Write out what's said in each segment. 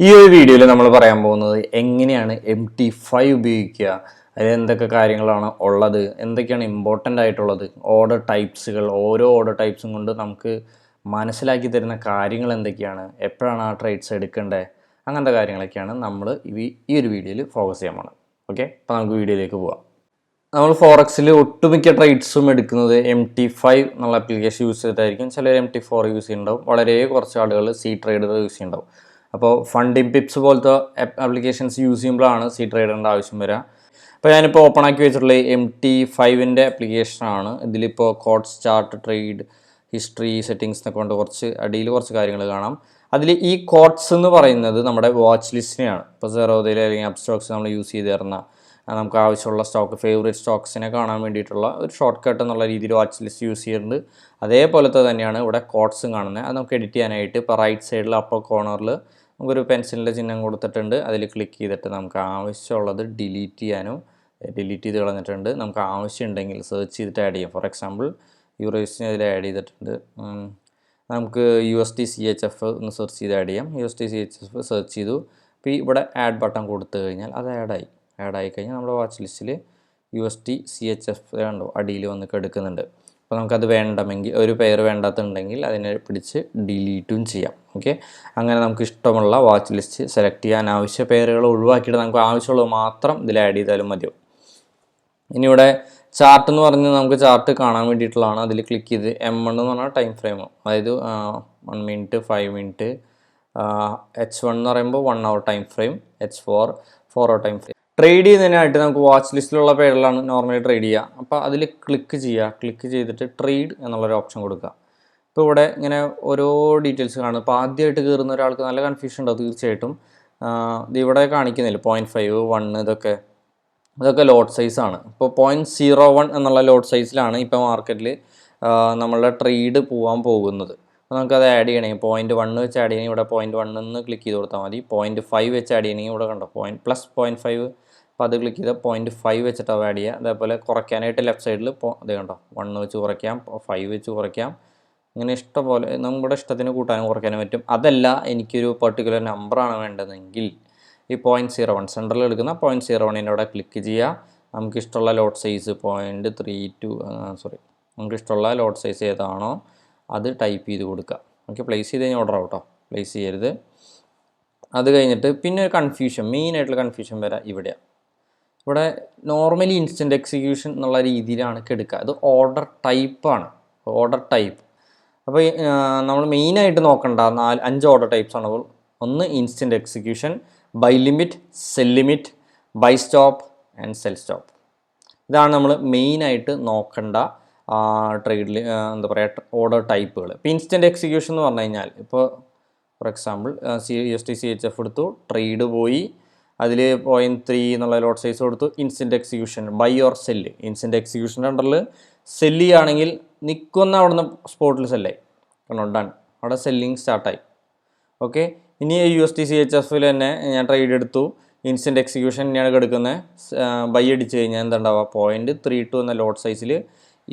ഈ ഒരു വീഡിയോയിൽ നമ്മൾ പറയാൻ പോകുന്നത് എങ്ങനെയാണ് MT5 ഉപയോഗിക്കുക, അതിൽ എന്തൊക്കെ കാര്യങ്ങളാണ് ഉള്ളത്, എന്തൊക്കെയാണ് ഇമ്പോർട്ടൻ്റ് ആയിട്ടുള്ളത്, ഓർഡർ ടൈപ്സുകൾ, ഓരോ ഓർഡർ ടൈപ്സും കൊണ്ട് നമുക്ക് മനസ്സിലാക്കി തരുന്ന കാര്യങ്ങൾ എന്തൊക്കെയാണ്, എപ്പോഴാണ് ആ ട്രേഡ്സ് എടുക്കേണ്ടത്, അങ്ങനത്തെ കാര്യങ്ങളൊക്കെയാണ് നമ്മൾ ഈ ഒരു വീഡിയോയിൽ ഫോക്കസ് ചെയ്യാൻ പോകുന്നത്. ഓക്കെ, അപ്പോൾ നമുക്ക് വീഡിയോയിലേക്ക് പോവാം. നമ്മൾ ഫോറക്സിൽ ഒട്ടുമിക്ക ട്രേഡ്സും എടുക്കുന്നത് MT5 എന്നുള്ള ആപ്ലിക്കേഷൻ യൂസ് ചെയ്തിട്ടായിരിക്കും. ചിലർ MT4 യൂസ് ചെയ്യുന്നുണ്ടാവും, വളരെ കുറച്ച് ആളുകൾ C-Trader യൂസ് ചെയ്യുന്നുണ്ടാവും. അപ്പോൾ ഫണ്ടിങ് പിപ്സ് പോലത്തെ ആപ്ലിക്കേഷൻസ് യൂസ് ചെയ്യുമ്പോഴാണ് C-Traderൻ്റെ ആവശ്യം വരിക. അപ്പോൾ ഞാനിപ്പോൾ ഓപ്പൺ ആക്കി വെച്ചിട്ടുള്ള MT5ൻ്റെ ആപ്ലിക്കേഷനാണ്. ഇതിലിപ്പോൾ coats, chart, trade history, settings എന്നൊക്കെ കൊണ്ട് അടിയിൽ കുറച്ച് കാര്യങ്ങൾ കാണാം. അതിൽ ഈ കോട്സ് എന്ന് പറയുന്നത് നമ്മുടെ വാച്ച് ലിസ്റ്റിനെയാണ്. ഇപ്പോൾ സെറോദയിൽ അല്ലെങ്കിൽ അപ്സ്റ്റോക്സ് നമ്മൾ യൂസ് ചെയ്ത് തരുന്ന നമുക്ക് ആവശ്യമുള്ള സ്റ്റോക്ക്, ഫേവറേറ്റ് സ്റ്റോക്സിനെ കാണാൻ വേണ്ടിയിട്ടുള്ള ഒരു ഷോർട്ട് കട്ട് എന്നുള്ള രീതിയിൽ വാച്ച് ലിസ്റ്റ് യൂസ് ചെയ്യുന്നുണ്ട്. അതേപോലത്തെ തന്നെയാണ് ഇവിടെ കോട്സും കാണുന്നത്. അത് നമുക്ക് എഡിറ്റ് ചെയ്യാനായിട്ട് ഇപ്പോൾ റൈറ്റ് സൈഡിൽ അപ്പർ കോർണറിൽ നമുക്കൊരു പെൻസിലിൻ്റെ ചിഹ്നം കൊടുത്തിട്ടുണ്ട്. അതിൽ ക്ലിക്ക് ചെയ്തിട്ട് നമുക്ക് ആവശ്യമുള്ളത് ഡിലീറ്റ് ചെയ്യാനും ഡിലീറ്റ് ചെയ്ത് കളഞ്ഞിട്ടുണ്ട്. നമുക്ക് ആവശ്യമുണ്ടെങ്കിൽ സെർച്ച് ചെയ്തിട്ട് ആഡ് ചെയ്യാം. ഫോർ എക്സാമ്പിൾ യൂറോസിനെ അതിൽ ആഡ് ചെയ്തിട്ടുണ്ട്. നമുക്ക് USD CHF ഒന്ന് സെർച്ച് ചെയ്ത് ആഡ് ചെയ്യാം. USD CHF സെർച്ച് ചെയ്തു. അപ്പോൾ ഇവിടെ ആഡ് ബട്ടൺ കൊടുത്തു കഴിഞ്ഞാൽ അത് ആഡായി കഴിഞ്ഞാൽ നമ്മുടെ വാച്ച് ലിസ്റ്റിൽ USD CHF കണ്ടോ അടിയിൽ വന്ന് എടുക്കുന്നുണ്ട്. അപ്പോൾ നമുക്കത് വേണ്ടെങ്കിൽ, ഒരു പെയർ വേണ്ടാത്തുണ്ടെങ്കിൽ അതിനെ പിടിച്ച് ഡിലീറ്റും ചെയ്യാം. ഓക്കെ, അങ്ങനെ നമുക്ക് ഇഷ്ടമുള്ള വാച്ച് ലിസ്റ്റ് സെലക്ട് ചെയ്യാൻ, ആവശ്യ പെയറുകൾ ഒഴിവാക്കിയിട്ട് നമുക്ക് ആവശ്യമുള്ളത് മാത്രം ഇതിൽ ആഡ് ചെയ്താലും മതിയാവും. ഇനി ഇവിടെ ചാർട്ട് എന്ന് പറഞ്ഞ് നമുക്ക് ചാർട്ട് കാണാൻ വേണ്ടിയിട്ടുള്ളതാണ്. അതിൽ ക്ലിക്ക് ചെയ്ത് M1 എന്ന് പറഞ്ഞാൽ ടൈം ഫ്രെയിം, അതായത് 1 മിനിറ്റ്, 5 മിനിറ്റ്, H1 എന്ന് പറയുമ്പോൾ 1 hour time frame, H4 4 hour time frame. Trade ചെയ്യുന്നതിനായിട്ട് നമുക്ക് വാച്ച് ലിസ്റ്റിലുള്ള പേരിലാണ് നോർമലി ട്രേഡ് ചെയ്യുക. അപ്പോൾ അതിൽ ക്ലിക്ക് ചെയ്തിട്ട് ട്രേഡ് എന്നുള്ളൊരു ഓപ്ഷൻ കൊടുക്കുക. ഇപ്പോൾ ഇവിടെ ഇങ്ങനെ ഓരോ ഡീറ്റെയിൽസ് കാണും. ഇപ്പോൾ ആദ്യമായിട്ട് കയറുന്ന ഒരാൾക്ക് നല്ല കൺഫ്യൂഷൻ ഉണ്ടാവും തീർച്ചയായിട്ടും. ഇവിടെ കാണിക്കുന്നില്ല 0.5, 1 ഇതൊക്കെ ലോട്ട് സൈസാണ്. ഇപ്പോൾ 0.01 എന്നുള്ള ലോട്ട് സൈസിലാണ് ഇപ്പോൾ മാർക്കറ്റിൽ നമ്മളുടെ ട്രേഡ് പോകാൻ പോകുന്നത്. അപ്പോൾ നമുക്കത് ആഡ് ചെയ്യണമെങ്കിൽ 0.1 വെച്ച് ആഡ് ചെയ്യണമെങ്കിൽ ഇവിടെ 0.1 എന്ന് ക്ലിക്ക് ചെയ്ത് കൊടുത്താൽ മതി. 0.5 വെച്ച് ആഡ് ചെയ്യണമെങ്കിൽ ഇവിടെ കണ്ടോ +0.5, അപ്പോൾ അത് ക്ലിക്ക് ചെയ്താൽ 0.5 വെച്ചിട്ട് ആഡ് ചെയ്യുക. അതേപോലെ കുറയ്ക്കാനായിട്ട് ലെഫ്റ്റ് സൈഡിൽ അത് കണ്ടോ 1 വെച്ച് കുറയ്ക്കാം, 5 വെച്ച് കുറയ്ക്കാം. ഇങ്ങനെ ഇഷ്ടംപോലെ നമ്മുടെ ഇഷ്ടത്തിന് കൂട്ടാനും കുറയ്ക്കാനും പറ്റും. അതല്ല, എനിക്കൊരു പെർട്ടിക്കുലർ നമ്പറാണ് വേണ്ടതെങ്കിൽ ഈ 0.01 സെൻറ്ററിൽ എടുക്കുന്ന 0.01 അവിടെ ക്ലിക്ക് ചെയ്യുക. നമുക്കിഷ്ടമുള്ള ലോട്ട് സൈസ് 0.32 നമുക്കിഷ്ടമുള്ള ലോട്ട് സൈസ് ഏതാണോ അത് ടൈപ്പ് ചെയ്ത് കൊടുക്കുക. ഓക്കെ, പ്ലേസ് ചെയ്ത് കഴിഞ്ഞാൽ ഓർഡർ ആവട്ടോ, പ്ലേസ് ചെയ്യരുത്. അത് കഴിഞ്ഞിട്ട് പിന്നെ ഒരു കൺഫ്യൂഷൻ, മെയിനായിട്ടുള്ള കൺഫ്യൂഷൻ വരാം ഇവിടെ നോർമലി ഇൻസ്റ്റൻറ്റ് എക്സിക്യൂഷൻ എന്നുള്ള രീതിയിലാണ് എടുക്കുക. അത് ഓർഡർ ടൈപ്പാണ്, ഓർഡർ ടൈപ്പ്. അപ്പോൾ നമ്മൾ മെയിനായിട്ട് നോക്കേണ്ട 5 ഓർഡർ ടൈപ്സ് ആണ്. ഒന്ന് instant execution, buy limit, sell limit, buy stop and sell stop. ഇതാണ് നമ്മൾ മെയിനായിട്ട് നോക്കേണ്ട ട്രേഡിൽ എന്താ പറയുക ഓർഡർ ടൈപ്പുകൾ. ഇപ്പോൾ ഇൻസ്റ്റൻറ്റ് എക്സിക്യൂഷൻ എന്ന് പറഞ്ഞു കഴിഞ്ഞാൽ ഇപ്പോൾ ഫോർ എക്സാമ്പിൾ USD CHF എടുത്തു, ട്രേഡ് പോയി, അതിൽ 0.3 എന്നുള്ള ലോട്ട് സൈസ് കൊടുത്തു. Instant execution buy or sell, instant എക്സിക്യൂഷൻ്റെ അണ്ടറിൽ സെല്ല് ചെയ്യുകയാണെങ്കിൽ നിൽക്കുന്ന അവിടെ നിന്ന് സ്പോട്ടിൽ സെല്ലായി കണ്ടോ, ഡൺ, അവിടെ സെല്ലിങ് സ്റ്റാർട്ടായി. ഓക്കെ, ഇനി USD CHFൽ തന്നെ ഞാൻ ട്രേഡ് എടുത്തു, ഇൻസ്റ്റൻറ്റ് എക്സിക്യൂഷൻ തന്നെയാണ് എടുക്കുന്നത്. ബൈ അടിച്ച് കഴിഞ്ഞാൽ എന്താണ്ടാവുക 0.32 എന്ന ലോട്ട് സൈസിൽ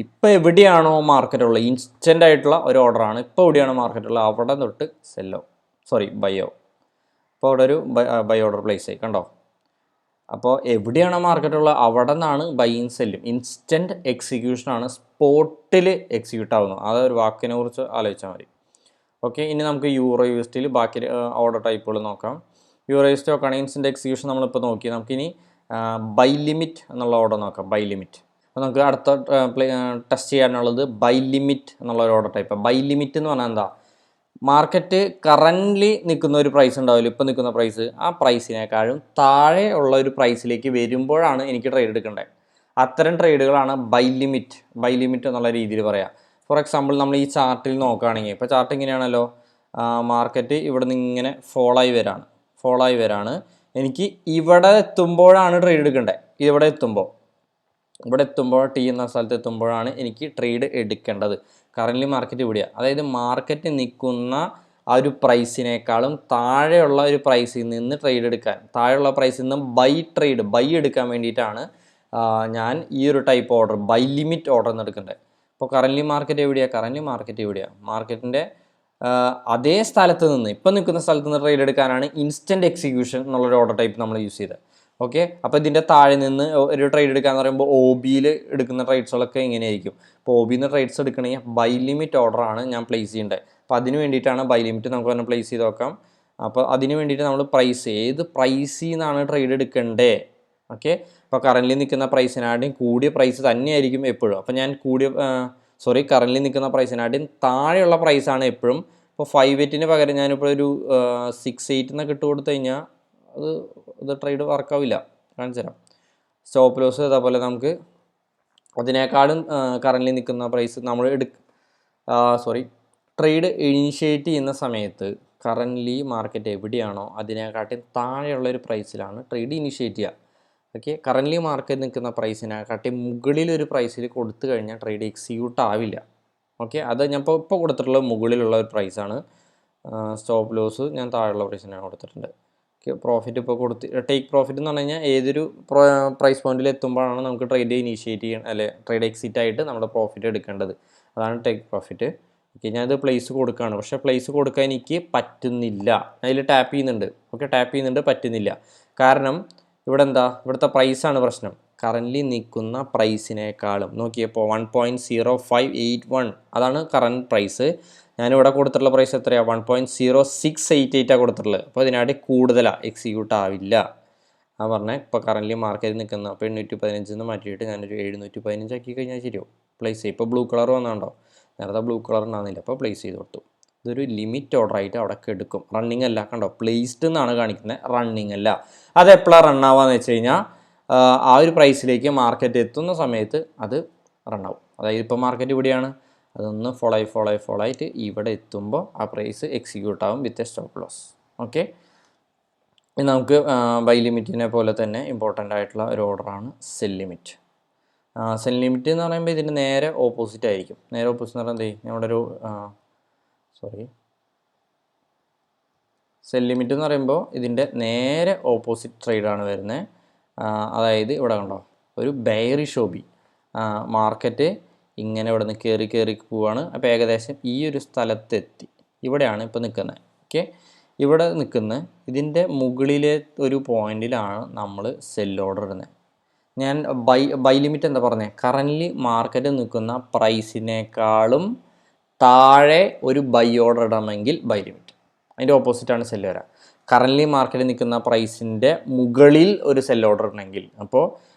ഇപ്പോൾ എവിടെയാണോ മാർക്കറ്റുള്ളത്, ഇൻസ്റ്റൻ്റ് ആയിട്ടുള്ള ഒരു ഓർഡറാണ്, ഇപ്പോൾ എവിടെയാണോ മാർക്കറ്റുള്ളത് അവിടെ തൊട്ട് ബൈയോ. അപ്പോൾ അവിടെ ഒരു ബൈ ഓർഡർ പ്ലേസ് ആയി കണ്ടോ. അപ്പോൾ എവിടെയാണോ മാർക്കറ്റുള്ളത് അവിടെ നിന്നാണ് ബൈയും സെല്ലും. ഇൻസ്റ്റൻറ്റ് എക്സിക്യൂഷനാണ്, സ്പോട്ടിൽ എക്സിക്യൂട്ട് ആവുന്നത്. അതൊരു വാക്കിനെ കുറിച്ച് ആലോചിച്ചാൽ മതി. ഓക്കെ, ഇനി നമുക്ക് യൂറോ USDയിൽ ബാക്കി ഓർഡർ ടൈപ്പുകൾ നോക്കാം. യൂറോ USD നോക്കുകയാണെങ്കിൽ ഇൻസ്റ്റൻറ്റ് എക്സിക്യൂഷൻ നമ്മളിപ്പോൾ നോക്കി. നമുക്കിനി ബൈ ലിമിറ്റ് എന്നുള്ള ഓർഡർ നോക്കാം. ബൈ ലിമിറ്റ്, അപ്പോൾ നമുക്ക് അടുത്ത ടെസ്റ്റ് ചെയ്യാനുള്ളത് ബൈ ലിമിറ്റ് എന്നുള്ള ഒരു ഓർഡർ ടൈപ്പ്. ബൈ ലിമിറ്റ് എന്ന് പറഞ്ഞാൽ എന്താ, മാർക്കറ്റ് കറൻ്റ്ലി നിൽക്കുന്ന ഒരു പ്രൈസ് ഉണ്ടാവില്ല, ഇപ്പോൾ നിൽക്കുന്ന പ്രൈസ്, ആ പ്രൈസിനേക്കാളും താഴെ ഉള്ള ഒരു പ്രൈസിലേക്ക് വരുമ്പോഴാണ് എനിക്ക് ട്രേഡ് എടുക്കേണ്ടത്. അത്തരം ട്രേഡുകളാണ് ബൈ ലിമിറ്റ് എന്നുള്ള രീതിയിൽ പറയാം. ഫോർ എക്സാമ്പിൾ നമ്മൾ ഈ ചാർട്ടിൽ നോക്കുകയാണെങ്കിൽ, ഇപ്പോൾ ചാർട്ട് ഇങ്ങനെയാണല്ലോ, മാർക്കറ്റ് ഇവിടെ നിന്ന് ഇങ്ങനെ ഫോളായി വരാണ്. എനിക്ക് ഇവിടെ എത്തുമ്പോഴാണ് ട്രേഡ് എടുക്കേണ്ടത്. ഇവിടെ എത്തുമ്പോൾ T എന്ന സ്ഥലത്ത് എത്തുമ്പോഴാണ് എനിക്ക് ട്രേഡ് എടുക്കേണ്ടത്. കറൻ്റ് മാർക്കറ്റ് ഇവിടെയാണ്, അതായത് മാർക്കറ്റ് നിൽക്കുന്ന ആ ഒരു പ്രൈസിനേക്കാളും താഴെയുള്ള ഒരു പ്രൈസിൽ നിന്ന് ട്രേഡ് എടുക്കാൻ, താഴെയുള്ള പ്രൈസിൽ നിന്ന് ബൈ എടുക്കാൻ വേണ്ടിയിട്ടാണ് ഞാൻ ഈ ഒരു type order buy limit order എന്ന് എടുക്കേണ്ടത്. ഇപ്പോൾ കറൻ്റ് മാർക്കറ്റ് എവിടെയാണ്? മാർക്കറ്റിൻ്റെ അതേ സ്ഥലത്ത് നിന്ന് ഇപ്പം നിൽക്കുന്ന സ്ഥലത്ത് നിന്ന് ട്രേഡ് എടുക്കാനാണ് ഇൻസ്റ്റൻറ്റ് എക്സിക്യൂഷൻ എന്നുള്ളൊരു ഓർഡർ ടൈപ്പ് നമ്മൾ യൂസ് ചെയ്തത്. ഓക്കെ, അപ്പോൾ ഇതിൻ്റെ താഴെ നിന്ന് ഒരു ട്രേഡ് എടുക്കാന്ന് പറയുമ്പോൾ ഒ ബിയിൽ എടുക്കുന്ന ട്രേഡ്സുകളൊക്കെ ഇങ്ങനെയായിരിക്കും. ഇപ്പോൾ ഒ ബിയിൽ നിന്ന് ട്രേഡ്സ് എടുക്കണമെങ്കിൽ ബൈ ലിമിറ്റ് ഓർഡറാണ് ഞാൻ പ്ലേസ് ചെയ്യേണ്ടത്. അപ്പോൾ അതിന് വേണ്ടിയിട്ടാണ് ബൈ ലിമിറ്റ് നമുക്ക് തന്നെ പ്ലേസ് ചെയ്ത് നോക്കാം. അപ്പോൾ അതിന് വേണ്ടിയിട്ട് നമ്മൾ ഏത് പ്രൈസിൽ നിന്നാണ് ട്രേഡ് എടുക്കേണ്ടത്. ഓക്കെ, ഇപ്പോൾ കറൻറ്റ്ലി നിൽക്കുന്ന പ്രൈസിനാദ്യം കൂടിയ പ്രൈസ് തന്നെയായിരിക്കും എപ്പോഴും. അപ്പോൾ ഞാൻ കറൻറ്റ്ലി നിൽക്കുന്ന പ്രൈസിനാദ്യം താഴെയുള്ള പ്രൈസാണ് എപ്പോഴും. ഇപ്പോൾ 5.8 പകരം ഞാനിപ്പോൾ ഒരു 6.8 എന്നൊക്കെ ഇട്ട് കൊടുത്തു കഴിഞ്ഞാൽ അത് ട്രേഡ് വർക്കാവില്ല. കാണിച്ചു തരാം. സ്റ്റോപ്പ് ലോസ് അതേപോലെ നമുക്ക് അതിനേക്കാളും കറൻറ്റ്ലി നിൽക്കുന്ന പ്രൈസ് നമ്മൾ ട്രേഡ് ഇനീഷ്യേറ്റ് ചെയ്യുന്ന സമയത്ത് കറൻറ്റ്ലി മാർക്കറ്റ് എവിടെയാണോ അതിനെക്കാട്ടും താഴെയുള്ളൊരു പ്രൈസിലാണ് ട്രേഡ് ഇനീഷ്യേറ്റ് ചെയ്യുക. ഓക്കെ, കറൻറ്റ്ലി മാർക്കറ്റ് നിൽക്കുന്ന പ്രൈസിനെക്കാട്ടി മുകളിലൊരു പ്രൈസിൽ കൊടുത്തു കഴിഞ്ഞാൽ ട്രേഡ് എക്സിക്യൂട്ട് ആവില്ല. ഓക്കെ, അത് ഞാൻ ഇപ്പോൾ കൊടുത്തിട്ടുള്ള മുകളിലുള്ള ഒരു പ്രൈസാണ്. സ്റ്റോപ്പ് ലോസ് ഞാൻ താഴെയുള്ള പ്രൈസിനാണ് കൊടുത്തിട്ടുണ്ട്. ഓക്കെ, പ്രോഫിറ്റ് ഇപ്പോൾ ടേക്ക് പ്രോഫിറ്റ് എന്ന് പറഞ്ഞു കഴിഞ്ഞാൽ ഏതൊരു പ്രൈസ് പോയിന്റിൽ എത്തുമ്പോഴാണ് നമുക്ക് ട്രേഡ് ഇനീഷ്യേറ്റ് ചെയ്യാൻ ട്രേഡ് എക്സിറ്റ് ആയിട്ട് നമ്മുടെ പ്രോഫിറ്റ് എടുക്കേണ്ടത്. അതാണ് ടേക്ക് പ്രോഫിറ്റ്. ഓക്കെ, ഞാനത് പ്ലേസ് കൊടുക്കുകയാണ്. പക്ഷേ പ്ലേസ് കൊടുക്കാൻ എനിക്ക് പറ്റുന്നില്ല. അതിൽ ടാപ്പ് ചെയ്യുന്നുണ്ട്. ഓക്കെ, ടാപ്പ് ചെയ്യുന്നുണ്ട്, പറ്റുന്നില്ല. കാരണം ഇവിടുത്തെ പ്രൈസാണ് പ്രശ്നം. കറൻറ്റ്ലി നിൽക്കുന്ന പ്രൈസിനേക്കാളും നോക്കിയപ്പോൾ 1.0581 അതാണ് കറൻറ്റ് പ്രൈസ്. ഞാനിവിടെ കൊടുത്തിട്ടുള്ള പ്രൈസ് എത്രയാണ്? 1.0688 കൊടുത്തിട്ടുള്ളത്. അപ്പോൾ ഇതിനായിട്ട് കൂടുതലാണ്, എക്സിക്യൂട്ട് ആവില്ല. ആ പറഞ്ഞാൽ ഇപ്പോൾ കറൻറ്റ്ലി മാർക്കറ്റിൽ നിൽക്കുന്ന അപ്പോൾ 815 മാറ്റിയിട്ട് ഞാനൊരു 715 ആക്കി കഴിഞ്ഞാൽ ശരിയാവും. പ്ലേസ് ചെയ്യും. ഇപ്പോൾ ബ്ലൂ കളർ വന്നുണ്ടോ? നേരത്തെ ബ്ലൂ കളർ ഉണ്ടാകുന്നില്ല, അപ്പോൾ പ്ലേസ് ചെയ്ത് കൊടുത്തു. ഇതൊരു ലിമിറ്റ് ഓർഡർ ആയിട്ട് അവിടെ എടുക്കും. റണ്ണിങ് അല്ല, കണ്ടോ, പ്ലേസ്ഡ് എന്നാണ് കാണിക്കുന്നത്, റണ്ണിങ് അല്ല. അത് എപ്പോഴാണ് റണ്ണാവാന്ന് വെച്ച് കഴിഞ്ഞാൽ ആ ഒരു പ്രൈസിലേക്ക് മാർക്കറ്റ് എത്തുന്ന സമയത്ത് അത് റണ്ണാവും. അതായത് ഇപ്പോൾ മാർക്കറ്റ് ഇവിടെയാണ്, അതൊന്ന് ഫോളോ ആയിട്ട് ഇവിടെ എത്തുമ്പോൾ ആ പ്രൈസ് എക്സിക്യൂട്ട് ആവും with a stop loss. Okay, നമുക്ക് ബൈ ലിമിറ്റിനെ പോലെ തന്നെ ഇമ്പോർട്ടൻ്റ് ആയിട്ടുള്ള ഒരു ഓർഡറാണ് സെൽ ലിമിറ്റ്. സെൽ ലിമിറ്റ് എന്ന് പറയുമ്പോൾ ഇതിൻ്റെ നേരെ ഓപ്പോസിറ്റ് ആയിരിക്കും. നേരെ ഓപ്പോസിറ്റ് എന്ന് പറയുന്നത് നമ്മുടെ ഒരു സെൽ ലിമിറ്റ് എന്ന് പറയുമ്പോൾ ഇതിൻ്റെ നേരെ ഓപ്പോസിറ്റ് ട്രേഡാണ് വരുന്നത്. അതായത് ഇവിടെ കണ്ടോ, ഒരു ബെയറിഷ് ഓബി മാർക്കറ്റ് ഇങ്ങനെ ഇവിടെ നിന്ന് കയറി പോവുകയാണ്. അപ്പോൾ ഏകദേശം ഈ ഒരു സ്ഥലത്തെത്തി. ഇവിടെയാണ് ഇപ്പോൾ നിൽക്കുന്നത്. ഓക്കെ, ഇവിടെ നിൽക്കുന്ന ഇതിൻ്റെ മുകളിലെ ഒരു പോയിന്റിലാണ് നമ്മൾ സെൽ ഓർഡർ ഇടുന്നത്. ഞാൻ ബൈ ലിമിറ്റ് എന്താ പറഞ്ഞത്? കറൻറ്റ്ലി മാർക്കറ്റ് നിൽക്കുന്ന പ്രൈസിനേക്കാളും താഴെ ഒരു ബൈ ഓർഡർ ഇടണമെങ്കിൽ ബൈ ലിമിറ്റ്. അതിൻ്റെ ഓപ്പോസിറ്റാണ് സെൽ വരിക. കറൻറ്റ്ലി മാർക്കറ്റിൽ നിൽക്കുന്ന പ്രൈസിൻ്റെ മുകളിൽ ഒരു സെൽ ഓർഡർ ഇടണമെങ്കിൽ അപ്പോൾ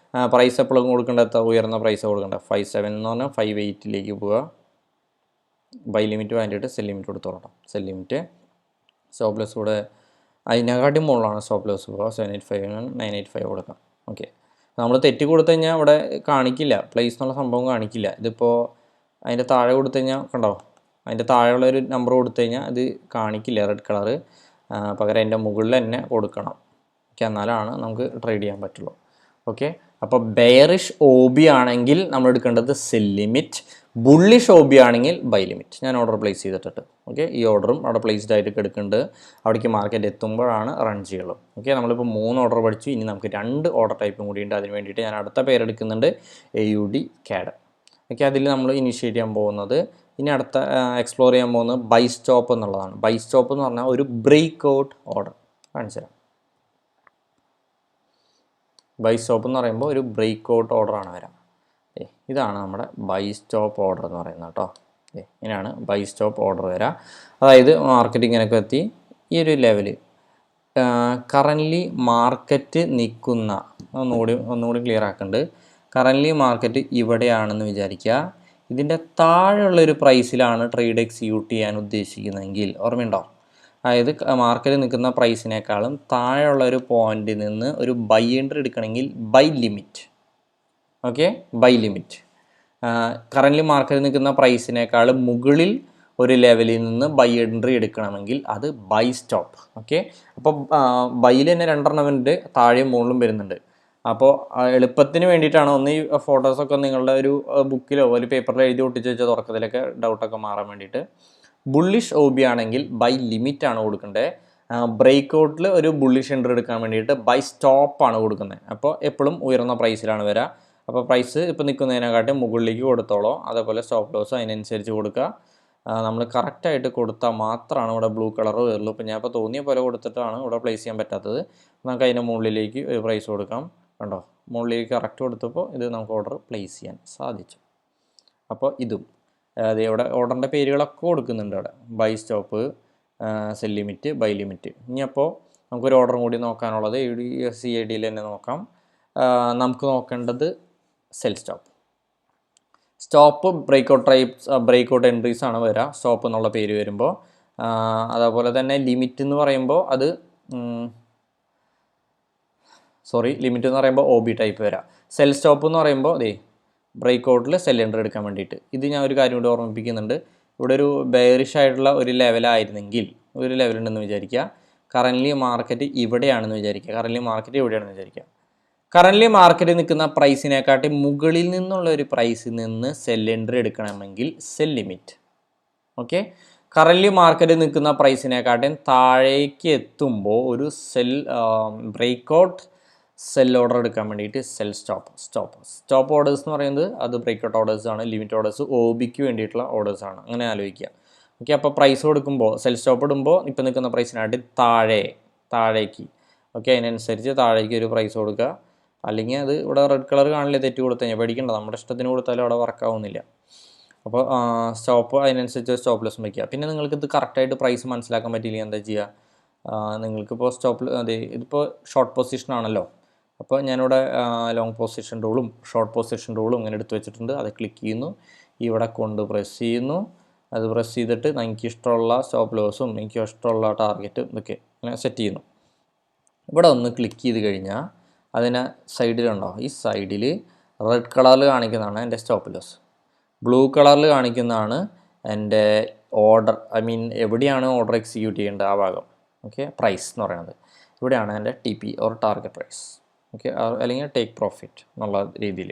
പ്രൈസ് എപ്പോഴും കൊടുക്കേണ്ടത് ഉയർന്ന പ്രൈസ് കൊടുക്കേണ്ടത് 5.7 എന്ന് പറഞ്ഞാൽ 5.8 പോവുക. ബൈ ലിമിറ്റ് വേണ്ടിയിട്ട് സെൽ ലിമിറ്റ് കൊടുത്തോളാം. സെൽ ലിമിറ്റ് സ്റ്റോപ്പ് ലോസ് കൂടെ അതിനെക്കാട്ടി മുകളിലാണ് സ്റ്റോപ്പ് ലോസ് പോവുക. 785 985 കൊടുക്കാം. ഓക്കെ, നമ്മൾ തെറ്റി കൊടുത്തു കഴിഞ്ഞാൽ ഇവിടെ കാണിക്കില്ല, പ്ലേസ് എന്നുള്ള സംഭവം കാണിക്കില്ല. ഇതിപ്പോൾ അതിൻ്റെ താഴെ കൊടുത്തു കഴിഞ്ഞാൽ കണ്ടോ, അതിൻ്റെ താഴെയുള്ളൊരു നമ്പർ കൊടുത്തു കഴിഞ്ഞാൽ അത് കാണിക്കില്ല, റെഡ് കളറ്. പകരം അതിൻ്റെ മുകളിൽ തന്നെ കൊടുക്കണം. ഓക്കെ, എന്നാലാണ് നമുക്ക് ട്രേഡ് ചെയ്യാൻ പറ്റുള്ളൂ. ഓക്കെ, അപ്പോൾ ബെയറിഷ് ഒ ബി ആണെങ്കിൽ നമ്മൾ എടുക്കേണ്ടത് cell limit, bullish O B ആണെങ്കിൽ ബൈ ലിമിറ്റ്. ഞാൻ ഓർഡർ പ്ലേസ് ചെയ്തിട്ടുണ്ട്. ഓക്കെ, ഈ ഓർഡറും അവിടെ പ്ലേസ്ഡ് ആയിട്ട് എടുക്കുന്നുണ്ട്. അവിടേക്ക് മാർക്കറ്റ് എത്തുമ്പോഴാണ് റൺ ചെയ്യുള്ളൂ. ഓക്കെ, നമ്മളിപ്പോൾ 3 ഓർഡർ പഠിച്ചു. ഇനി നമുക്ക് 2 ഓർഡർ ടൈപ്പും കൂടിയുണ്ട്. അതിന് വേണ്ടിയിട്ട് ഞാൻ അടുത്ത പേരെടുക്കുന്നുണ്ട് AUD CAD. ഓക്കെ, അതിൽ നമ്മൾ ഇനിഷ്യേറ്റ് ചെയ്യാൻ പോകുന്നത്, ഇനി അടുത്ത എക്സ്പ്ലോർ ചെയ്യാൻ പോകുന്നത് ബൈ സ്റ്റോപ്പ് എന്നുള്ളതാണ്. ബൈ സ്റ്റോപ്പ് എന്ന് പറഞ്ഞാൽ ഒരു ബ്രേക്ക് ഔട്ട് ഓർഡർ. കാണിച്ചു തരാം. ബൈ സ്റ്റോപ്പ് എന്ന് പറയുമ്പോൾ ഒരു ബ്രേക്ക് ഔട്ട് ഓർഡറാണ് വരാം. ഇതാണ് നമ്മുടെ ബൈ സ്റ്റോപ്പ് ഓർഡർ എന്ന് പറയുന്നത് കേട്ടോ. ഇങ്ങനെയാണ് ബൈ സ്റ്റോപ്പ് ഓർഡർ വരാം. അതായത് മാർക്കറ്റ് ഇങ്ങനെയൊക്കെ എത്തി ഈ ഒരു ലെവല് കറൻറ്റ്ലി മാർക്കറ്റ് നിൽക്കുന്ന ഒന്നുകൂടി ക്ലിയർ ആക്കുന്നുണ്ട്. കറൻറ്റ്ലി മാർക്കറ്റ് ഇവിടെയാണെന്ന് വിചാരിക്കുക. ഇതിൻ്റെ താഴെയുള്ളൊരു പ്രൈസിലാണ് ട്രേഡ് എക്സിക്യൂട്ട് ചെയ്യാൻ ഉദ്ദേശിക്കുന്നതെങ്കിൽ, ഓർമ്മയുണ്ടോ? അതായത് മാർക്കറ്റ് നിൽക്കുന്ന പ്രൈസിനേക്കാളും താഴെയുള്ള ഒരു പോയിന്റിൽ നിന്ന് ഒരു ബൈ എൻട്രി എടുക്കണമെങ്കിൽ buy limit. Okay, buy limit. Currently market നിൽക്കുന്ന പ്രൈസിനേക്കാളും മുകളിൽ ഒരു ലെവലിൽ നിന്ന് ബൈ എൻട്രി എടുക്കണമെങ്കിൽ അത് ബൈ സ്റ്റോപ്പ്. ഓക്കെ, അപ്പോൾ ബൈയിൽ തന്നെ 2 ഉണ്ട്, താഴെയും മുകളിലും വരുന്നുണ്ട്. അപ്പോൾ എളുപ്പത്തിന് വേണ്ടിയിട്ടാണ് ഒന്ന് ഈ ഫോട്ടോസൊക്കെ നിങ്ങളുടെ ഒരു ബുക്കിലോ ഒരു പേപ്പറിലോ എഴുതി ഒട്ടിച്ച് വെച്ച തുറക്കത്തിലൊക്കെ ഡൗട്ടൊക്കെ മാറാൻ വേണ്ടിയിട്ട്. ബുള്ളിഷ് ഒ ബി ആണെങ്കിൽ ബൈ ലിമിറ്റ് ആണ് കൊടുക്കേണ്ടത്. ബ്രേക്ക് ഔട്ടിൽ ഒരു ബുള്ളിഷ് എൻട്രി എടുക്കാൻ വേണ്ടിയിട്ട് ബൈ സ്റ്റോപ്പാണ് കൊടുക്കുന്നത്. അപ്പോൾ എപ്പോഴും ഉയർന്ന പ്രൈസിലാണ് വരിക. അപ്പോൾ പ്രൈസ് ഇപ്പോൾ നിൽക്കുന്നതിനെക്കാട്ടും മുകളിലേക്ക് കൊടുത്തോളോ. അതേപോലെ സ്റ്റോപ്പ് ലോസ് അതിനനുസരിച്ച് കൊടുക്കുക. നമ്മൾ കറക്റ്റായിട്ട് കൊടുത്താൽ മാത്രമാണ് ഇവിടെ ബ്ലൂ കളർ വരുള്ളൂ. ഇപ്പോൾ ഞാൻ ഇപ്പോൾ തോന്നിയ പോലെ കൊടുത്തിട്ടാണ് ഇവിടെ പ്ലേസ് ചെയ്യാൻ പറ്റാത്തത്. നമുക്ക് അതിൻ്റെ മുകളിലേക്ക് ഒരു പ്രൈസ് കൊടുക്കാം. കണ്ടോ, മുകളിലേക്ക് കറക്റ്റ് കൊടുത്തപ്പോൾ ഇത് നമുക്ക് ഓർഡർ പ്ലേസ് ചെയ്യാൻ സാധിച്ചു. അപ്പോൾ ഇതും അതായത് ഇവിടെ ഓർഡറിൻ്റെ പേരുകളൊക്കെ കൊടുക്കുന്നുണ്ട്. അവിടെ buy stop, sell limit, buy limit. ഇനി അപ്പോൾ നമുക്കൊരു ഓർഡറും കൂടി നോക്കാനുള്ളത് CAD തന്നെ നോക്കാം. നമുക്ക് നോക്കേണ്ടത് cell stop. Stop breakout entries ആണ് വരിക സ്റ്റോപ്പ് എന്നുള്ള പേര് വരുമ്പോൾ. അതേപോലെ തന്നെ ലിമിറ്റ് എന്ന് പറയുമ്പോൾ ലിമിറ്റ് എന്ന് പറയുമ്പോൾ OB ടൈപ്പ് വരാം. സെൽ സ്റ്റോപ്പ് എന്ന് പറയുമ്പോൾ ബ്രേക്കൗട്ടിൽ സെൽ എൻട്രി എടുക്കാൻ വേണ്ടിയിട്ട്. ഇത് ഞാൻ ഒരു കാര്യം കൂടി ഓർമ്മിപ്പിക്കുന്നുണ്ട്. ഇവിടെ ഒരു ബെയറിഷ് ആയിട്ടുള്ള ഒരു ലെവലായിരുന്നെങ്കിൽ, ഒരു ലെവലുണ്ടെന്ന് വിചാരിക്കുക, കറൻ്റ്ലി മാർക്കറ്റ് ഇവിടെയാണെന്ന് വിചാരിക്കുക, കറൻ്റ്ലി മാർക്കറ്റിൽ നിൽക്കുന്ന പ്രൈസിനെക്കാട്ടി മുകളിൽ നിന്നുള്ള ഒരു പ്രൈസിൽ നിന്ന് സെൽ എൻട്രി എടുക്കണമെങ്കിൽ സെൽ ലിമിറ്റ്. ഓക്കെ, കറൻ്റ്ലി മാർക്കറ്റിൽ നിൽക്കുന്ന പ്രൈസിനെക്കാട്ടും താഴേക്ക് എത്തുമ്പോൾ ഒരു ബ്രേക്കൗട്ട് സെൽ ഓർഡർ എടുക്കാൻ വേണ്ടിയിട്ട് സെൽ സ്റ്റോപ്പ് ഓർഡേഴ്സ് എന്ന് പറയുന്നത് അത് ബ്രേക്കൗട്ട് ഓർഡേഴ്സ് ആണ്. ലിമിറ്റ് ഓർഡേഴ്സ് OBക്ക് വേണ്ടിയിട്ടുള്ള ഓർഡേഴ്സ് ആണ്. അങ്ങനെ ആലോചിക്കുക. ഓക്കെ, അപ്പോൾ പ്രൈസ് കൊടുക്കുമ്പോൾ സെൽ സ്റ്റോപ്പ് ഇടുമ്പോൾ ഇപ്പോൾ നിൽക്കുന്ന പ്രൈസിനായിട്ട് താഴേക്ക് ഓക്കെ, അതിനനുസരിച്ച് താഴേക്ക് ഒരു പ്രൈസ് കൊടുക്കുക. അല്ലെങ്കിൽ അത് ഇവിടെ റെഡ് കളർ കാണില്ലേ, തെറ്റ് കൊടുത്തു കഴിഞ്ഞാൽ പേടിക്കണ്ട, നമ്മുടെ ഇഷ്ടത്തിന് കൊടുത്താലും അവിടെ വർക്കാവുന്നില്ല. അപ്പോൾ സ്റ്റോപ്പ് അതിനനുസരിച്ച് സ്റ്റോപ്പ് ലോസ് വയ്ക്കുക. പിന്നെ നിങ്ങൾക്ക് ഇത് കറക്റ്റായിട്ട് പ്രൈസ് മനസ്സിലാക്കാൻ പറ്റിയില്ലെങ്കിൽ എന്താ ചെയ്യുക, നിങ്ങൾക്കിപ്പോൾ ഇതിപ്പോൾ ഷോർട്ട് പൊസിഷൻ ആണല്ലോ. അപ്പോൾ ഞാനിവിടെ ലോങ് പൊസിഷൻ റൂളും ഷോർട്ട് പൊസിഷൻ റൂളും ഇങ്ങനെ എടുത്ത് വെച്ചിട്ടുണ്ട്. അത് ക്ലിക്ക് ചെയ്യുന്നു, ഇവിടെ കൊണ്ട് പ്രസ് ചെയ്യുന്നു. അത് പ്രസ് ചെയ്തിട്ട് എനിക്ക് ഇഷ്ടമുള്ള സ്റ്റോപ്പ് ലോസും എനിക്ക് ഇഷ്ടമുള്ള ടാർഗറ്റും ഇതൊക്കെ ഇങ്ങനെ സെറ്റ് ചെയ്യുന്നു. ഇവിടെ ഒന്ന് ക്ലിക്ക് ചെയ്ത് കഴിഞ്ഞാൽ അതിന് സൈഡിലുണ്ടോ, ഈ സൈഡിൽ റെഡ് കളറിൽ കാണിക്കുന്നതാണ് എൻ്റെ സ്റ്റോപ്പ് ലോസ്, ബ്ലൂ കളറിൽ കാണിക്കുന്നതാണ് എൻ്റെ ഓർഡർ, എവിടെയാണ് ഓർഡർ എക്സിക്യൂട്ട് ചെയ്യേണ്ടത് ആ ഭാഗം. ഓക്കെ, പ്രൈസ് എന്ന് പറയുന്നത് ഇവിടെയാണ് എൻ്റെ TP or target price. Okay, അല്ലെങ്കിൽ ടേക്ക് പ്രോഫിറ്റ് എന്നുള്ള രീതിയിൽ.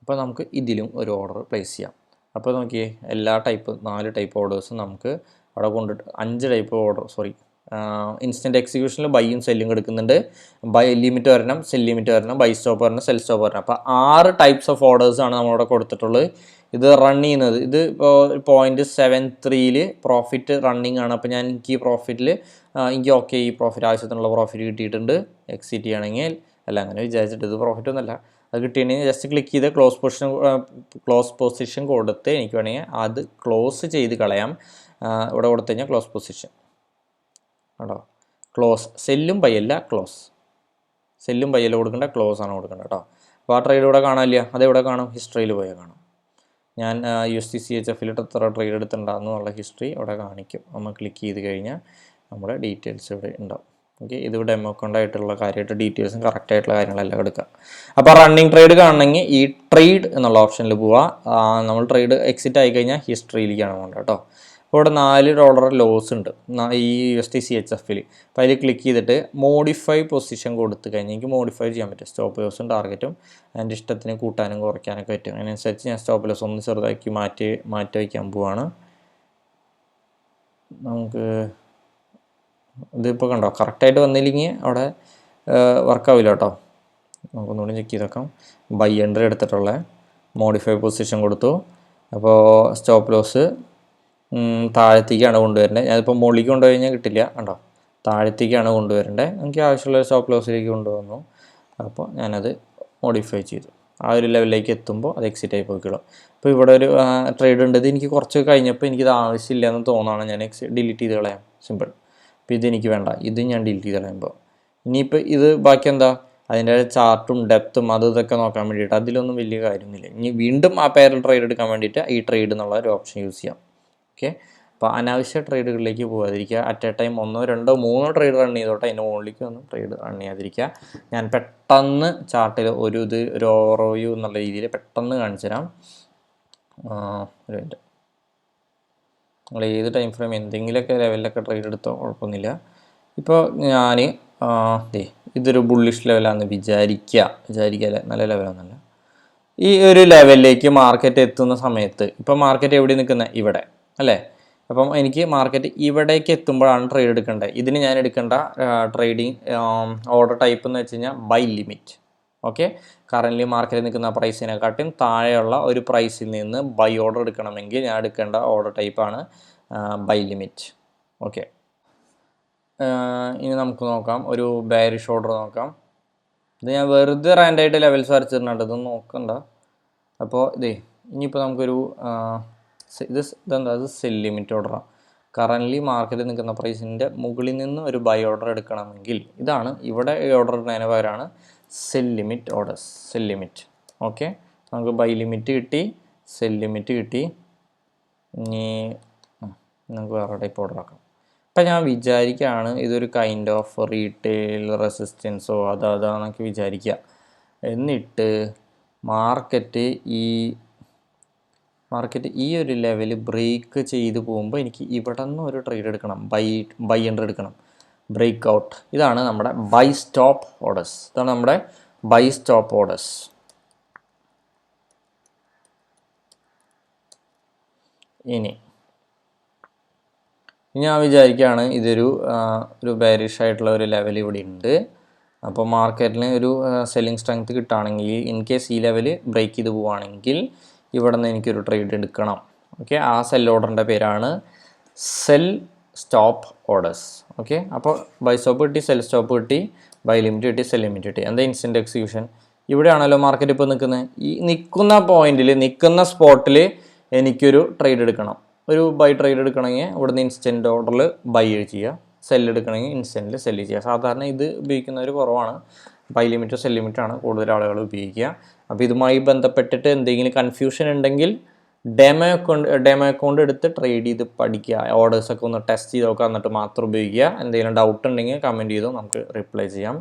അപ്പോൾ നമുക്ക് ഇതിലും ഒരു ഓർഡർ പ്ലേസ് ചെയ്യാം. അപ്പോൾ നോക്കിയേ, 4 ടൈപ്പ് ഓർഡേഴ്സും നമുക്ക് അവിടെ കൊണ്ടിട്ട് 5 ടൈപ്പ് ഓർഡർ ഇൻസ്റ്റൻറ്റ് എക്സിക്യൂഷനിൽ ബൈയും സെല്ലും എടുക്കുന്നുണ്ട്. ബൈ ലിമിറ്റ് വരണം, സെൽ ലിമിറ്റ് വരണം, ബൈ സ്റ്റോപ്പ് വരണം, സെൽ സ്റ്റോപ്പ് വരണം. അപ്പോൾ 6 ടൈപ്സ് ഓഫ് ഓർഡേഴ്സാണ് നമ്മളിവിടെ കൊടുത്തിട്ടുള്ളത്. ഇത് റൺ ചെയ്യുന്നത് ഇത് ഇപ്പോൾ 0.73 പ്രോഫിറ്റ് റണ്ണിങ് ആണ്. അപ്പോൾ എനിക്ക് ഈ പ്രോഫിറ്റിൽ എനിക്ക് ഈ പ്രോഫിറ്റ് ആവശ്യത്തിനുള്ള പ്രോഫിറ്റ് കിട്ടിയിട്ടുണ്ട്. എക്സിറ്റ് ചെയ്യണമെങ്കിൽ അങ്ങനെ വിചാരിച്ചിട്ട് ഇത് പ്രോഫിറ്റ് ഒന്നുമല്ല, അത് കിട്ടിയിട്ടുണ്ടെങ്കിൽ ജസ്റ്റ് ക്ലിക്ക് ചെയ്ത് ക്ലോസ് പൊസിഷൻ കൊടുത്ത് എനിക്ക് വേണമെങ്കിൽ അത് ക്ലോസ് ചെയ്ത് കളയാം. ഇവിടെ കൊടുത്തു കഴിഞ്ഞാൽ ക്ലോസ് പൊസിഷൻ കേട്ടോ, ക്ലോസ് സെല്ലും ബൈയല്ല കൊടുക്കേണ്ട, ക്ലോസ് ആണ് കൊടുക്കേണ്ടത് കേട്ടോ. അപ്പോൾ ആ ട്രേഡ് ഇവിടെ കാണാനില്ല, അതെവിടെ കാണും, ഹിസ്റ്ററിയിൽ പോയാൽ കാണും. ഞാൻ USD CHF എത്ര ട്രേഡ് എടുത്തിട്ടുണ്ടാകുന്നുള്ള ഹിസ്റ്ററി ഇവിടെ കാണിക്കും. നമ്മൾ ക്ലിക്ക് ചെയ്ത് കഴിഞ്ഞാൽ നമ്മുടെ ഡീറ്റെയിൽസ് ഇവിടെ ഉണ്ടാവും. ഓക്കെ, ഇതിവിടെ ഡെമോ അക്കൗണ്ടായിട്ടുള്ള കാര്യമായിട്ട് ഡീറ്റെയിൽസും കറക്റ്റായിട്ടുള്ള കാര്യങ്ങളെല്ലാം എടുക്കുക. അപ്പോൾ റണ്ണിങ് ട്രേഡ് കാണണമെങ്കിൽ ഈ ട്രേഡ് എന്നുള്ള ഓപ്ഷനിൽ പോവുക. നമ്മൾ ട്രേഡ് എക്സിറ്റ് ആയി കഴിഞ്ഞാൽ ഹിസ്റ്ററിയിലേക്കാണ് പോകേണ്ടത് കേട്ടോ. അപ്പോൾ ഇവിടെ $4 ലോസ് ഉണ്ട് ഈ USD CHFൽ. അപ്പോൾ അതിൽ ക്ലിക്ക് ചെയ്തിട്ട് മോഡിഫൈ പൊസിഷൻ കൊടുത്തു കഴിഞ്ഞാൽ എനിക്ക് മോഡിഫൈ ചെയ്യാൻ പറ്റും. സ്റ്റോപ്പ് ലോസും ടാർഗറ്റും എൻ്റെ ഇഷ്ടത്തിന് കൂട്ടാനും കുറയ്ക്കാനൊക്കെ പറ്റും. അതിനനുസരിച്ച് ഞാൻ സ്റ്റോപ്പ് ലോസ് ഒന്ന് ചെറുതാക്കി മാറ്റി വയ്ക്കാൻ പോവാണ്. നമുക്ക് ഇതിപ്പോൾ കണ്ടോ, കറക്റ്റായിട്ട് വന്നില്ലെങ്കിൽ അവിടെ വർക്കാവില്ല കേട്ടോ. നമുക്കൊന്നുകൂടി ചെക്ക് ചെയ്ത് നോക്കാം. ബൈ എൻട്രി എടുത്തിട്ടുള്ള മോഡിഫൈ പൊസിഷൻ കൊടുത്തു. അപ്പോൾ സ്റ്റോപ്പ് ലോസ് താഴത്തേക്കാണ് കൊണ്ടുവരേണ്ടത്. ഞാനിപ്പോൾ മുകളിലേക്ക് കൊണ്ടുപോയി കഴിഞ്ഞാൽ കിട്ടില്ല, കണ്ടോ, താഴത്തേക്കാണ് കൊണ്ടുവരേണ്ടത്. എനിക്ക് ആവശ്യമുള്ള സ്റ്റോപ്പ് ലോസിലേക്ക് കൊണ്ടുവന്നു. അപ്പോൾ ഞാനത് മോഡിഫൈ ചെയ്തു. ആ ഒരു ലെവലിലേക്ക് എത്തുമ്പോൾ അത് എക്സിറ്റ് ആയി പോയിക്കോളും. അപ്പോൾ ഇവിടെ ഒരു ട്രേഡ് ഉണ്ട്. ഇത് എനിക്ക് കുറച്ച് കഴിഞ്ഞപ്പോൾ എനിക്കിത് ആവശ്യമില്ല എന്ന് തോന്നുകയാണ്, ഞാൻ ഡിലീറ്റ് ചെയ്ത് കളയാം, സിമ്പിൾ. അപ്പോൾ ഇതെനിക്ക് വേണ്ട, ഇത് ഞാൻ ഡിലീറ്റ് ചെയ്ത് കളയുമ്പോൾ ഇനിയിപ്പോൾ ഇത് ബാക്കി എന്താ, അതിൻ്റെ ചാർട്ടും ഡെപ്തും ഇതൊക്കെ നോക്കാൻ വേണ്ടിയിട്ട് അതിലൊന്നും വലിയ കാര്യമൊന്നുമില്ല. ഇനി വീണ്ടും ആ പേരിൽ ട്രേഡ് എടുക്കാൻ വേണ്ടിയിട്ട് ഈ ട്രേഡ് എന്നുള്ള ഒരു ഓപ്ഷൻ യൂസ് ചെയ്യാം. ഓക്കെ, അപ്പോൾ അനാവശ്യ ട്രേഡുകളിലേക്ക് പോകാതിരിക്കുക. At a time 1, 2, 3 trade run ചെയ്തോട്ടെ, അതിൻ്റെ മുകളിലേക്ക് ഒന്നും ട്രേഡ് റൺ ചെയ്യാതിരിക്കുക. ഞാൻ പെട്ടെന്ന് ചാർട്ടിൽ ഒരു ഓവർവ്യൂ എന്നുള്ള രീതിയിൽ പെട്ടെന്ന് കാണിച്ചു തരാം. ഒരു മിനിറ്റ്, നിങ്ങൾ ഏത് ടൈം ഫ്രെയിം എന്തെങ്കിലുമൊക്കെ ലെവലിലൊക്കെ ട്രേഡ് എടുത്തോ കുഴപ്പമൊന്നുമില്ല. ഇപ്പോൾ ഞാൻ ഇതൊരു ബുള്ളിഷ് ലെവലാണെന്ന് വിചാരിക്കുക നല്ല ലെവലൊന്നുമല്ല. ഈ ഒരു ലെവലിലേക്ക് മാർക്കറ്റ് എത്തുന്ന സമയത്ത് ഇപ്പോൾ മാർക്കറ്റ് എവിടെ നിൽക്കുന്നത്, ഇവിടെ അല്ലേ. അപ്പം എനിക്ക് മാർക്കറ്റ് ഇവിടേക്ക് എത്തുമ്പോഴാണ് ട്രേഡ് എടുക്കേണ്ടത്. ഇതിന് ഞാൻ എടുക്കേണ്ട ട്രേഡിങ് ഓർഡർ ടൈപ്പ് എന്ന് വെച്ച് കഴിഞ്ഞാൽ ബൈ ലിമിറ്റ്. ഓക്കെ, കറൻ്റ് മാർക്കറ്റിൽ നിൽക്കുന്ന പ്രൈസിനെക്കാട്ടും താഴെയുള്ള ഒരു പ്രൈസിൽ നിന്ന് ബൈ ഓർഡർ എടുക്കണമെങ്കിൽ ഞാൻ എടുക്കേണ്ട ഓർഡർ ടൈപ്പാണ് ബൈ ലിമിറ്റ്. ഓക്കെ, ഇനി നമുക്ക് നോക്കാം ഒരു ബെയറിഷ് ഓർഡർ നോക്കാം. ഇത് ഞാൻ വെറുതെ റാൻഡായിട്ട് ലെവൽസ് വരച്ചിട്ടുണ്ട്, ഇതൊന്നും നോക്കണ്ട. അപ്പോൾ ഇനിയിപ്പോൾ നമുക്കൊരു ഇതെന്താ, ഇത് സെൽ ലിമിറ്റ് ഓർഡറാണ്. കറൻ്റ്ലി മാർക്കറ്റിൽ നിൽക്കുന്ന പ്രൈസിൻ്റെ മുകളിൽ നിന്ന് ഒരു ബൈ ഓർഡർ എടുക്കണമെങ്കിൽ ഇതാണ്, ഇവിടെ ഈ ഓർഡർ ഇടുന്നതിന് പകരമാണ് cell limit orders, cell limit. Okay, നമുക്ക് ബൈ ലിമിറ്റ് കിട്ടി, സെൽ ലിമിറ്റ് കിട്ടി. ഇനി നമുക്ക് വേറെ ടൈപ്പ് ഓർഡർ ആക്കാം. ഇപ്പം ഞാൻ വിചാരിക്കുകയാണ് ഇതൊരു കൈൻഡ് ഓഫ് റീറ്റെയിൽ റെസിസ്റ്റൻസോ അതാണെന്നൊക്കെ വിചാരിക്കുക. എന്നിട്ട് മാർക്കറ്റ് ഈ ഒരു ലെവൽ ബ്രേക്ക് ചെയ്ത് പോകുമ്പോൾ എനിക്ക് ഇവിടെ നിന്ന് ഒരു ട്രേഡ് എടുക്കണം, ബൈ എൻട്രി എടുക്കണം, ബ്രേക്ക് ഔട്ട്. ഇതാണ് നമ്മുടെ ബൈ സ്റ്റോപ്പ് ഓർഡേഴ്സ്. ഇതാണ് നമ്മുടെ ബൈ സ്റ്റോപ്പ് ഓർഡേഴ്സ്. ഇനി ഞാൻ വിചാരിക്കുകയാണ് ഇതൊരു ബെയറിഷ് ആയിട്ടുള്ള ഒരു ലെവൽ ഇവിടെ ഉണ്ട്. അപ്പോൾ മാർക്കറ്റിന് ഒരു സെല്ലിംഗ് സ്ട്രെങ്ത് കിട്ടുകയാണെങ്കിൽ, ഇൻ കേസ് ഈ ലെവൽ ബ്രേക്ക് ചെയ്ത് പോവുകയാണെങ്കിൽ ഇവിടെ നിന്ന് എനിക്കൊരു ട്രേഡ് എടുക്കണം. ഓക്കെ, ആ സെൽ ഓർഡറിൻ്റെ പേരാണ് സെൽ സ്റ്റോപ്പ് ഓർഡേഴ്സ്. ഓക്കെ, അപ്പോൾ ബൈ സ്റ്റോപ്പ് കിട്ടി, സെൽ സ്റ്റോപ്പ് കിട്ടി, ബൈ ലിമിറ്റ് കിട്ടി, സെൽ ലിമിറ്റ് കിട്ടി. എന്താ ഇൻസ്റ്റൻറ്റ് എക്സിക്യൂഷൻ? ഇവിടെയാണല്ലോ മാർക്കറ്റ് ഇപ്പോൾ നിൽക്കുന്നത്. ഈ നിൽക്കുന്ന പോയിന്റിൽ, നിൽക്കുന്ന സ്പോട്ടിൽ എനിക്കൊരു ട്രേഡ് എടുക്കണം. ഒരു ബൈ ട്രേഡ് എടുക്കണമെങ്കിൽ ഇവിടുന്ന് ഇൻസ്റ്റൻറ്റ് ഓർഡറിൽ ബൈ ചെയ്യുക, സെല്ല് എടുക്കണമെങ്കിൽ ഇൻസ്റ്റൻറ്റിൽ സെല്ല് ചെയ്യുക. സാധാരണ ഇത് ഉപയോഗിക്കുന്നവർ കുറവാണ്, ബൈ ലിമിറ്റോ സെൽ ലിമിറ്റാണ് കൂടുതൽ ആളുകൾ ഉപയോഗിക്കുക. അപ്പോൾ ഇതുമായി ബന്ധപ്പെട്ടിട്ട് എന്തെങ്കിലും കൺഫ്യൂഷൻ ഉണ്ടെങ്കിൽ ഡെമോ അക്കൗണ്ട് എടുത്ത് ട്രേഡ് ചെയ്ത് പഠിക്കുക, ഓർഡേഴ്സൊക്കെ ഒന്ന് ടെസ്റ്റ് ചെയ്ത് നോക്കുക, എന്നിട്ട് മാത്രം ഉപയോഗിക്കുക. എന്തെങ്കിലും ഡൗട്ട് ഉണ്ടെങ്കിൽ കമൻറ്റ് ചെയ്തോ, നമുക്ക് റിപ്ലൈ ചെയ്യാം.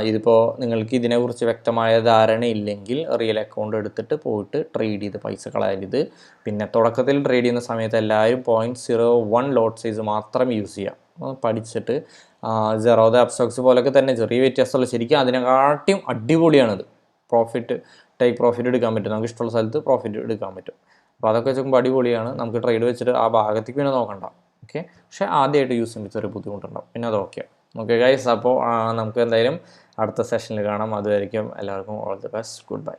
ഇതിപ്പോൾ നിങ്ങൾക്ക് ഇതിനെക്കുറിച്ച് വ്യക്തമായ ധാരണ ഇല്ലെങ്കിൽ റിയൽ അക്കൗണ്ട് എടുത്തിട്ട് പോയിട്ട് ട്രേഡ് ചെയ്ത് പൈസ കളയരുത്. പിന്നെ തുടക്കത്തിൽ ട്രേഡ് ചെയ്യുന്ന സമയത്ത് എല്ലാവരും 0.01 ലോട്ട് സൈസ് മാത്രം യൂസ് ചെയ്യുക. പഠിച്ചിട്ട് സെറോദ അപ്സ്റ്റോക്സ് പോലൊക്കെ തന്നെ ചെറിയ വ്യത്യാസമുള്ള, ശരിക്കും അതിനെക്കാട്ടിയും അടിപൊളിയാണിത്. ടേക്ക് പ്രോഫിറ്റ് എടുക്കാൻ പറ്റും, നമുക്ക് ഇഷ്ടമുള്ള സ്ഥലത്ത് പ്രോഫിറ്റ് എടുക്കാൻ പറ്റും. അപ്പോൾ അതൊക്കെ വെച്ചപ്പോൾ അടിപൊളിയാണ്. നമുക്ക് ട്രേഡ് വെച്ചിട്ട് ആ ഭാഗത്തേക്ക് പിന്നെ നോക്കണ്ട. ഓക്കെ, പക്ഷേ ആദ്യമായിട്ട് യൂസ് ചെയ്യുമ്പോൾ ചെറിയ ബുദ്ധിമുട്ടുണ്ടാവും, പിന്നെ അത് ഓക്കെ ഗൈസ്. അപ്പോൾ നമുക്ക് എന്തായാലും അടുത്ത സെഷനിൽ കാണാം. അതുവരെയ്ക്കും എല്ലാവർക്കും all the best, good bye.